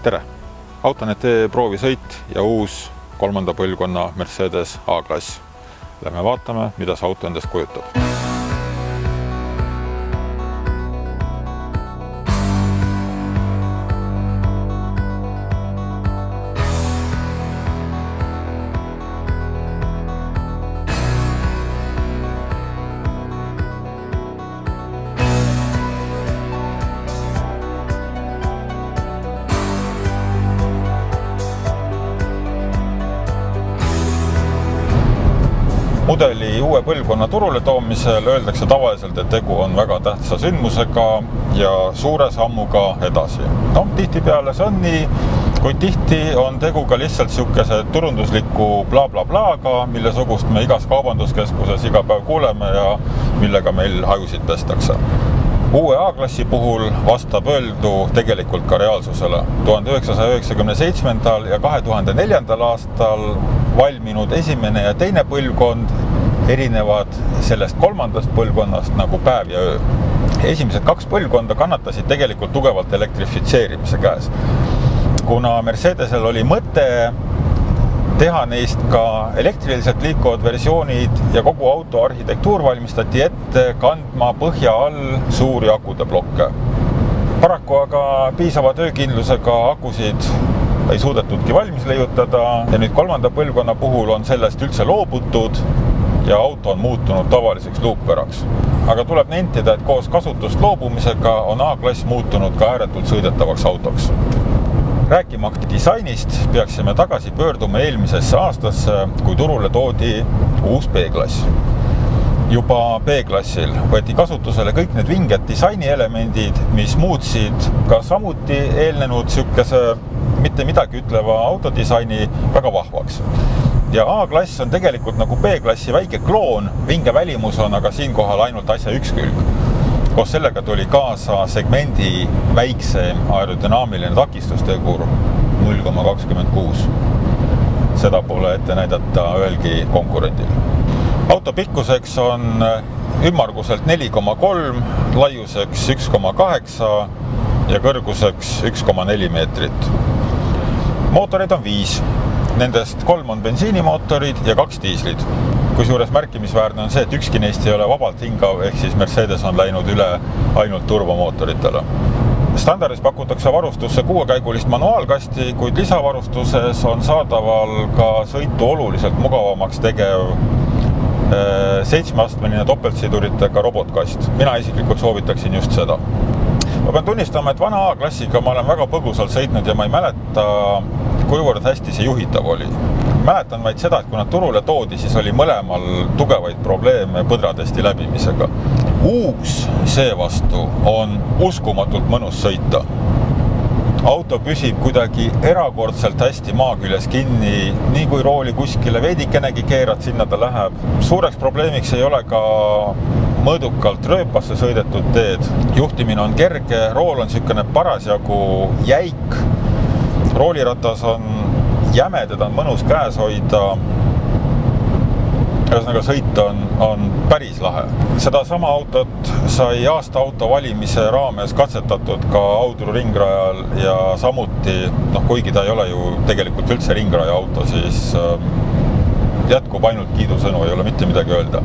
Tere! Autoneti proovisõit ja uus 3. põlvkonna Mercedes A-klass. Lähme vaatame, mida see auto endast kujutab. Mudeli uue põlvkonna turule toomisel öeldakse tavaliselt, et tegu on väga tähtsa sündmusega ja suure sammuga edasi. Tihtipeale see on nii, kuid tihti on tegu ka lihtsalt sihukese turundusliku bla-bla-blaga, mille sugust me igas kaubanduskeskuses iga päev kuuleme ja millega meil hajusid pestakse. Uue A-klassi puhul vastab öeldu tegelikult ka reaalsusele. 1997. ja 2004. aastal valminud esimene ja teine põlvkond erinevad sellest 3. põlvkonnast nagu päev ja öö. Esimesed 2 põlvkonda kannatasid tegelikult tugevalt elektrifitseerimise käes. Kuna Mercedesel oli mõte teha neist ka elektriliselt liikuvad versioonid ja kogu auto arhitektuur valmistati ette kandma põhja all suuri akude blokke. Paraku aga piisava töökindlusega akusid ei suudetudki valmis leiutada ja nüüd 3. põlvkonna puhul on sellest üldse loobutud ja auto on muutunud tavaliseks luukpäraks. Aga tuleb nentida, et koos kasutust loobumisega on A-klass muutunud ka ääretult sõidetavaks autoks. Rääkimaks disainist peaksime tagasi pöörduma eelmisesse aastasse, kui turule toodi uus B-klass. Juba B-klassil võeti kasutusele kõik need vinged disainielemendid, mis muutsid ka samuti eelnenud sihukese mitte midagi ütleva autodisaini väga vahvaks. Ja A-klass on tegelikult nagu B-klassi väike kloon, vinge välimus on aga siinkohal ainult asja üks külg. Koos sellega tuli kaasa segmendi väiksem aerodünaamiline takistustegur 0,26. Seda pole ette näidata ühelgi konkurendil. Auto pikkuseks on ümmarguselt 4,3, laiuseks 1,8 ja kõrguseks 1,4 meetrit. Mootoreid on 5. Nendest 3 on bensiinimootorid ja 2 diislid. Kusjuures märkimisväärne on see, et ükski neist ei ole vabalt hingav, ehk siis Mercedes on läinud üle ainult turbomootoritele. Standardis pakutakse varustusse 6-käigulist manuaalkasti, kuid lisavarustuses on saadaval ka sõitu oluliselt mugavamaks tegev 7-astmeline topeltsiduritega robotkast. Mina isiklikult soovitaksin just seda. Ma pean tunnistama, et vana A-klassiga ma olen väga põgusalt sõitnud ja ma ei mäleta, kuivõrd hästi see juhitav oli. Mäletan vaid seda, et kui nad turule toodi, siis oli mõlemal tugevaid probleeme põdratesti läbimisega. Uus seevastu on uskumatult mõnus sõita. Auto püsib kuidagi erakordselt hästi maa küljes kinni, nii kui rooli kuskile veidikenegi keerad, sinna ta läheb. Suureks probleemiks ei ole ka mõõdukalt rööpasse sõidetud teed. Juhtimine on kerge, rool on sihukene parasjagu jäik. Rooliratas on jäme, teda on mõnus käes hoida. Ühesõnaga sõit on päris lahe. Seda sama autot sai aasta auto valimise raames katsetatud ka Audru ringrajal ja samuti, kuigi ta ei ole ju tegelikult üldse ringraja auto, siis jätkub ainult kiidusõnu, ei ole mitte midagi öelda.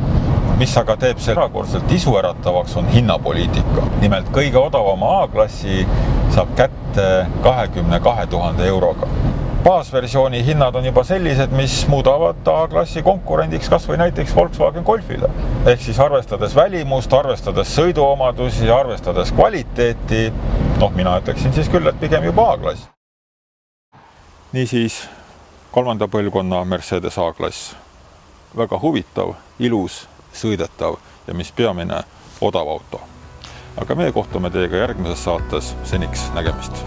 Mis aga teeb see erakordselt isuäratavaks on hinnapoliitika. Nimelt kõige odavama A-klassi saab kätte 22 000 euroga. Baasversiooni hinnad on juba sellised, mis muudavad A-klassi konkurendiks kas või näiteks Volkswagen Golfile. Ehk siis arvestades välimust, arvestades sõiduomadusi ja arvestades kvaliteeti, mina ütleksin siis küll, et pigem juba A-klass. Niisiis 3. põlvkonna Mercedes A-klass. Väga huvitav, ilus, sõidetav ja mis peamine, odav auto. Aga meie kohtume teiega järgmises saates, seniks nägemist.